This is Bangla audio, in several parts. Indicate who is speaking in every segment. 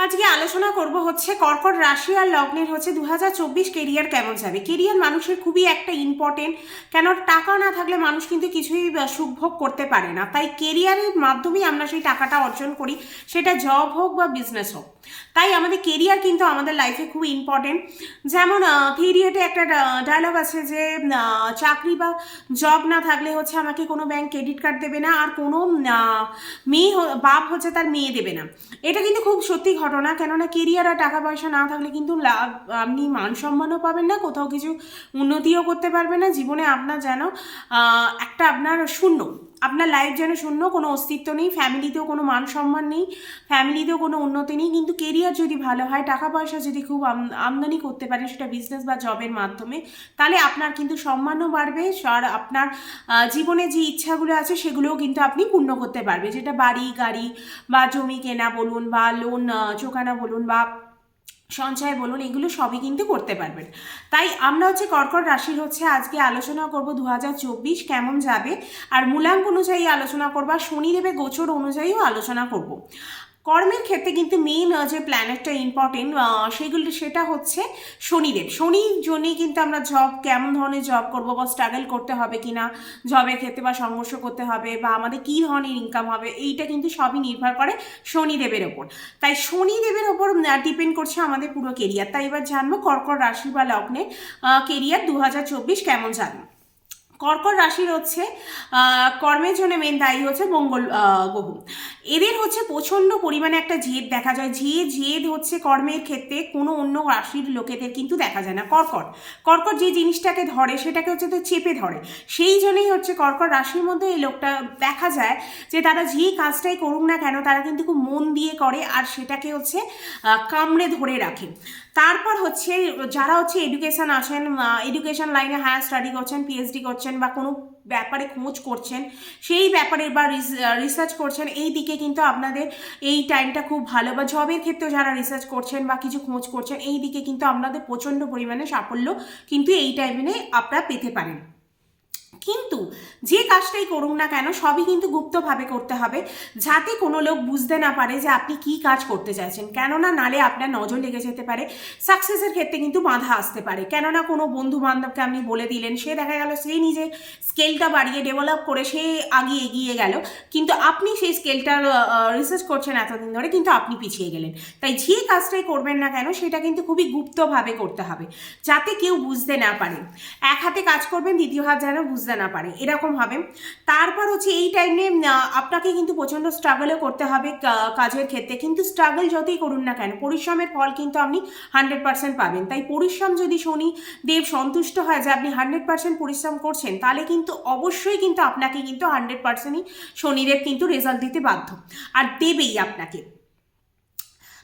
Speaker 1: আজকে আলোচনা করব হচ্ছে কর্কট রাশি আর লগ্নের হচ্ছে 2024 কেরিয়ার কেমন যাবে। কেরিয়ার মানুষের খুবই একটা ইম্পর্টেন্ট, কেন টাকা না থাকলে মানুষ কিন্তু কিছুই সুভোগ করতে পারে না। তাই কেরিয়ারের মাধ্যমেই আমরা সেই টাকাটা অর্জন করি, সেটা জব হোক বা বিজনেস হোক। তাই আমাদের কেরিয়ার কিন্তু আমাদের লাইফে খুব ইম্পর্টেন্ট। যেমন থ্রি ইডিয়টে একটা ডায়লগ আছে যে চাকরি বা জব না থাকলে হচ্ছে আমাকে কোনো ব্যাংক ক্রেডিট কার্ড দেবে না, আর কোনো বাপ হচ্ছে তার মেয়ে দেবে না। এটা কিন্তু খুব সত্যি ঘটনা, কেননা কেরিয়ার আর টাকা পয়সা না থাকলে কিন্তু আপনি মান সম্মানও পাবেন না, কোথাও কিছু উন্নতিও করতে পারবেন না। জীবনে আপনার যেন একটা আপনার শূন্য, আপনার লাইফ যেন শূন্য, কোনো অস্তিত্ব নেই, ফ্যামিলিতেও কোনো মান সম্মান নেই, ফ্যামিলিতেও কোনো উন্নতি নেই। কিন্তু কেরিয়ার যদি ভালো হয়, টাকা পয়সা যদি খুব আমদানি করতে পারে, সেটা বিজনেস বা জবের মাধ্যমে, তাহলে আপনার কিন্তু সম্মানও বাড়বে, আর আপনার জীবনে যে ইচ্ছাগুলো আছে সেগুলোও কিন্তু আপনি পূর্ণ করতে পারবে, যেটা বাড়ি গাড়ি বা জমি কেনা বলুন বা লোন চোকানো বলুন বা সঞ্চয় বলুন, এগুলো সবই কিন্তু করতে পারবেন। তাই আমরা হচ্ছে কর্কট রাশির হচ্ছে আজকে আলোচনা করব 2024 কেমন যাবে, আর মূলাঙ্ক অনুযায়ী আলোচনা করবো, আর শনিদেবের গোচর অনুযায়ীও আলোচনা করব। কর্মের ক্ষেত্রে কিন্তু মেইন যে প্ল্যানেটটা ইম্পর্টেন্ট সেটা হচ্ছে শনিদেব। শনির জন্যই কিন্তু আমরা জব, কেমন ধরনের জব করব বা স্ট্রাগল করতে হবে কিনা জবের ক্ষেত্রে, বা সংঘর্ষ করতে হবে, বা আমাদের কী ধরনের ইনকাম হবে, এইটা কিন্তু সবই নির্ভর করে শনিদেবের ওপর। তাই শনিদেবের ওপর ডিপেন্ড করছে আমাদের পুরো কেরিয়ার। তাই এবার জানবো কর্কট রাশি বা লগ্নের কেরিয়ার 2024 কেমন যাবে। কর্কট রাশির হচ্ছে কর্মের জন্য মেন দায়ী হচ্ছে মঙ্গল গ্রহ। এদের হচ্ছে প্রচণ্ড পরিমাণে একটা জেদ দেখা যায়, যে জেদ হচ্ছে কর্মের ক্ষেত্রে কোনো অন্য রাশির লোকেদের কিন্তু দেখা যায় না। কর্কট যে জিনিসটাকে ধরে সেটাকে হচ্ছে তো চেপে ধরে, সেই জন্যই হচ্ছে কর্কট রাশির মধ্যে এই লোকটা দেখা যায় যে তারা যে কাজটাই করুক না কেন তারা কিন্তু খুব মন দিয়ে করে, আর সেটাকে হচ্ছে কামড়ে ধরে রাখে। তারপর হচ্ছে যারা হচ্ছে এডুকেশন আছেন, এডুকেশন লাইনে হায়ার স্টাডি করছেন, পিএইচডি করছেন, বা কোনো ব্যাপারে খোঁজ করছেন, সেই ব্যাপারে বা রিসার্চ করছেন, এই দিকে কিন্তু আপনাদের এই টাইমটা খুব ভালো। বা জবের ক্ষেত্রেও যারা রিসার্চ করছেন বা কিছু খোঁজ করছেন, এই দিকে কিন্তু আপনাদের প্রচণ্ড পরিমাণে সাফল্য কিন্তু এই টাইমে আপনারা পেতে পারেন। কিন্তু যে কাজটাই করুন না কেন সবই কিন্তু গুপ্তভাবে করতে হবে, যাতে কোনো লোক বুঝতে না পারে যে আপনি কি কাজ করতে চাইছেন। কেননা নালে আপনার নজর লেগে যেতে পারে, সাকসেসের ক্ষেত্রে কিন্তু বাধা আসতে পারে। কেননা কোনো বন্ধু বান্ধবকে আপনি বলে দিলেন, সে দেখা গেল সেই নিজের স্কেলটা বাড়িয়ে ডেভেলপ করে সে আগে এগিয়ে গেল, কিন্তু আপনি সেই স্কেলটার রিসার্চ করছেন এতদিন ধরে, কিন্তু আপনি পিছিয়ে গেলেন। তাই যে কাজটাই করবেন না কেন সেটা কিন্তু খুবই গুপ্তভাবে করতে হবে, যাতে কেউ বুঝতে না পারে। এক হাতে কাজ করবেন, দ্বিতীয় হাত যেন বুঝতে না পারে, এরকম হবে। তারপর হচ্ছে এই টাইমে আপনাকে কিন্তু প্রচণ্ড স্ট্রাগলও করতে হবে কাজের ক্ষেত্রে, কিন্তু স্ট্রাগল যতই করুন না কেন পরিশ্রমের ফল কিন্তু আপনি 100% পাবেন। তাই পরিশ্রম যদি শনি দেব সন্তুষ্ট হয় যে আপনি 100% পরিশ্রম করছেন, তাহলে কিন্তু অবশ্যই কিন্তু আপনাকে কিন্তু 100%ই শনিদেব কিন্তু রেজাল্ট দিতে বাধ্য, আর দেবেই আপনাকে।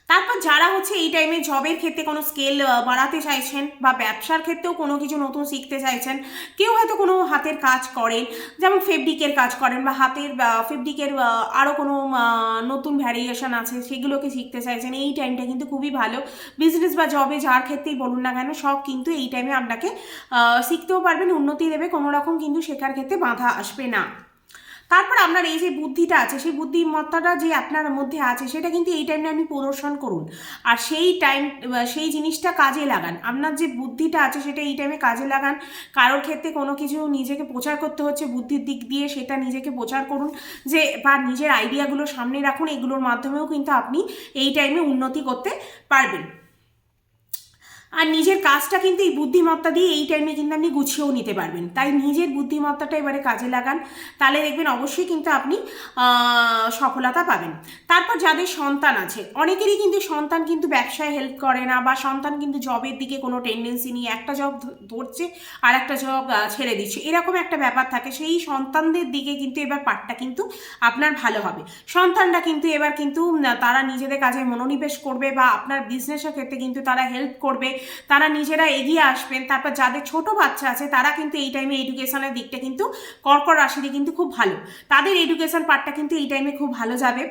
Speaker 1: তারপর যারা হচ্ছে এই টাইমে জবের ক্ষেত্রে কোনো স্কেল বাড়াতে চাইছেন, বা ব্যবসার ক্ষেত্রেও কোনো কিছু নতুন শিখতে চাইছেন, কেউ হয়তো কোনো হাতের কাজ করেন, যেমন ফেব্রিকের কাজ করেন, বা হাতের ফেব্রিকের আরও কোনো নতুন ভ্যারিয়েশন আছে সেগুলোকে শিখতে চাইছেন, এই টাইমটা কিন্তু খুবই ভালো। বিজনেস বা জবে যার ক্ষেত্রেই বলুন না কেন, সব কিন্তু এই টাইমে আপনাকে শিখতেও পারবেন, উন্নতি দেবে, কোনো রকম কিন্তু শেখার ক্ষেত্রে বাধা আসবে না। তারপর আপনার এই যে বুদ্ধিটা আছে, সেই বুদ্ধিমত্তাটা যে আপনার মধ্যে আছে, সেটা কিন্তু এই টাইমে আপনি প্রদর্শন করুন, আর সেই জিনিসটা কাজে লাগান। আপনার যে বুদ্ধিটা আছে সেটা এই টাইমে কাজে লাগান। কারোর ক্ষেত্রে কোনো কিছু নিজেকে প্রচার করতে হচ্ছে বুদ্ধির দিক দিয়ে, সেটা নিজেকে প্রচার করুন, যে বা নিজের আইডিয়াগুলো সামনে রাখুন, এগুলোর মাধ্যমেও কিন্তু আপনি এই টাইমে উন্নতি করতে পারবেন। আর নিজের কাজটা কিন্তু এই বুদ্ধিমত্তা দিয়ে এই টাইমে কিন্তু আপনি গুছিয়েও নিতে পারবেন। তাই নিজের বুদ্ধিমত্তাটা এবারে কাজে লাগান, তাহলে দেখবেন অবশ্যই কিন্তু আপনি সফলতা পাবেন। তারপর যাদের সন্তান আছে, অনেকেরই কিন্তু সন্তান কিন্তু ব্যবসায় হেল্প করে না, বা সন্তান কিন্তু জবের দিকে কোনো টেন্ডেন্সি নিয়ে একটা জব ধরছে আর একটা জব ছেড়ে দিচ্ছে, এরকম একটা ব্যাপার থাকে। সেই সন্তানদের দিকে কিন্তু এবার পাঠটা কিন্তু আপনার ভালো হবে। সন্তানরা কিন্তু এবার কিন্তু তারা নিজেদের কাজে মনোনিবেশ করবে, বা আপনার বিজনেসের ক্ষেত্রে কিন্তু তারা হেল্প করবে, তারা নিজেরা এগিয়ে আসবেন। তারপর যাদের ছোট বাচ্চা আছে তারা কিন্তু এই টাইমে এডুকেশনের দিকটা কিন্তু কর্কট রাশিতে কিন্তু খুব ভালো, তাদের এডুকেশন পার্টটা কিন্তু এই টাইমে খুব ভালো যাবে।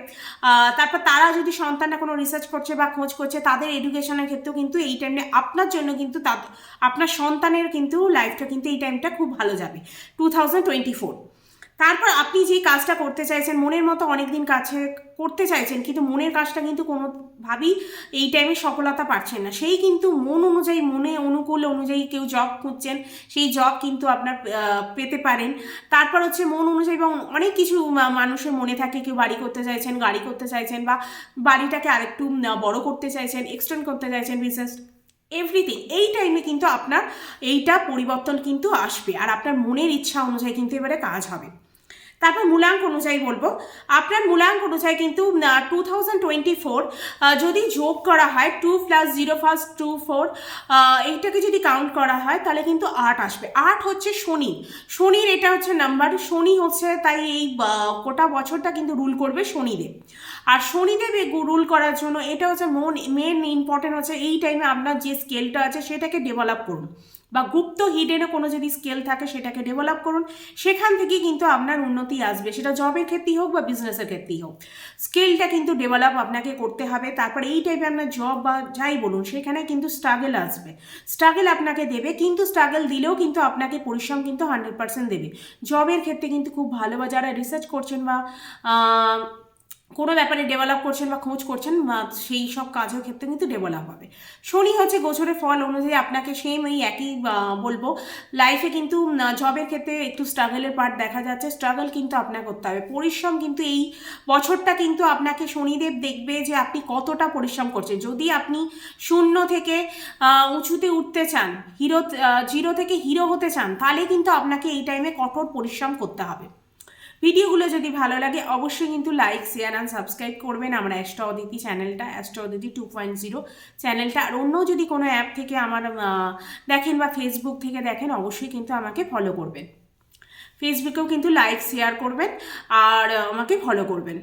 Speaker 1: তারপর তারা যদি সন্তানরা কোনো রিসার্চ করছে বা খোঁজ করছে, তাদের এডুকেশনের ক্ষেত্রেও কিন্তু এই টাইমে আপনার জন্য কিন্তু আপনার সন্তানের কিন্তু লাইফটা কিন্তু এই টাইমটা খুব ভালো যাবে 2024। তারপর আপনি যেই কাজটা করতে চাইছেন, মনের মতো অনেক দিন কাছে করতে চাইছেন, কিন্তু মনের কাজটা কিন্তু কোনোভাবেই এই টাইমে সফলতা পাচ্ছেন না, সেই কিন্তু মন অনুযায়ী, মনে অনুকূল অনুযায়ী কেউ জব খুঁজছেন, সেই জব কিন্তু আপনার পেতে পারেন। তারপর হচ্ছে মন অনুযায়ী বা অনেক কিছু মানুষের মনে থাকে, কেউ বাড়ি করতে চাইছেন, গাড়ি করতে চাইছেন, বা বাড়িটাকে আরেকটু বড় করতে চাইছেন, এক্সটেন্ড করতে চাইছেন বিজনেস, এভরিথিং। এই টাইমে কিন্তু আপনার এইটা পরিবর্তন কিন্তু আসবে, আর আপনার মনের ইচ্ছা অনুযায়ী কিন্তু এবারে কাজ হবে। তারপর মূলাঙ্ক অনুযায়ী বলবো, আপনার মূলাঙ্ক অনুযায়ী কিন্তু 2024 যদি যোগ করা হয় 2 + 0 + 2 4, এইটাকে যদি কাউন্ট করা হয় তাহলে কিন্তু 8 আসবে। 8 হচ্ছে শনি, শনির এটা হচ্ছে নাম্বার, শনি হচ্ছে, তাই এই গোটা বছরটা কিন্তু রুল করবে শনিদেব। আর শনিদেব রুল করার জন্য এটা হচ্ছে মেন ইম্পর্টেন্ট হচ্ছে এই টাইমে আপনার যে স্কেলটা আছে সেটাকে ডেভেলপ করুন, বা গুপ্ত হিডেনে কোনো যদি স্কেল থাকে সেটাকে ডেভেলপ করুন, সেখান থেকেই কিন্তু আপনার উন্নতি আসবে, সেটা জবের ক্ষেত্রেই হোক বা বিজনেসের ক্ষেত্রেই হোক, স্কেলটা কিন্তু ডেভেলপ আপনাকে করতে হবে। তারপর এই টাইপে আপনার জব বা যাই বলুন সেখানে কিন্তু স্ট্রাগল আসবে, স্ট্রাগল আপনাকে দেবে, কিন্তু স্ট্রাগল দিলেও কিন্তু আপনাকে পরিশ্রম কিন্তু 100% দেবে। জবের ক্ষেত্রে কিন্তু খুব ভালো, বা যারা রিসার্চ করছেন বা কোনো ব্যাপারে ডেভেলপ করছেন বা খোঁজ করছেন, সেই সব কাজের ক্ষেত্রে কিন্তু ডেভেলপ হবে। শনি হচ্ছে গোচরের ফল অনুযায়ী আপনাকে সেম এই একই বলবো, লাইফে কিন্তু জবের ক্ষেত্রে একটু স্ট্রাগলের পার্ট দেখা যাচ্ছে, স্ট্রাগল কিন্তু আপনাকে করতে হবে, পরিশ্রম কিন্তু এই বছরটা কিন্তু আপনাকে শনিদেব দেখবে যে আপনি কতটা পরিশ্রম করছেন। যদি আপনি শূন্য থেকে উঁচুতে উঠতে চান, জিরো থেকে হিরো হতে চান, তাহলে কিন্তু আপনাকে এই টাইমে কঠোর পরিশ্রম করতে হবে। ভিডিওগুলো যদি ভালো লাগে অবশ্যই কিন্তু লাইক, শেয়ার অ্যান্ড সাবস্ক্রাইব করবেন আমার অ্যাস্ট্রো অদিতি চ্যানেলটা, অ্যাস্ট্রো অদিতি 2.0 চ্যানেলটা। আর অন্য যদি কোনো অ্যাপ থেকে আমার দেখেন বা ফেসবুক থেকে দেখেন, অবশ্যই কিন্তু আমাকে ফলো করবেন, ফেসবুকেও কিন্তু লাইক শেয়ার করবেন আর আমাকে ফলো করবেন।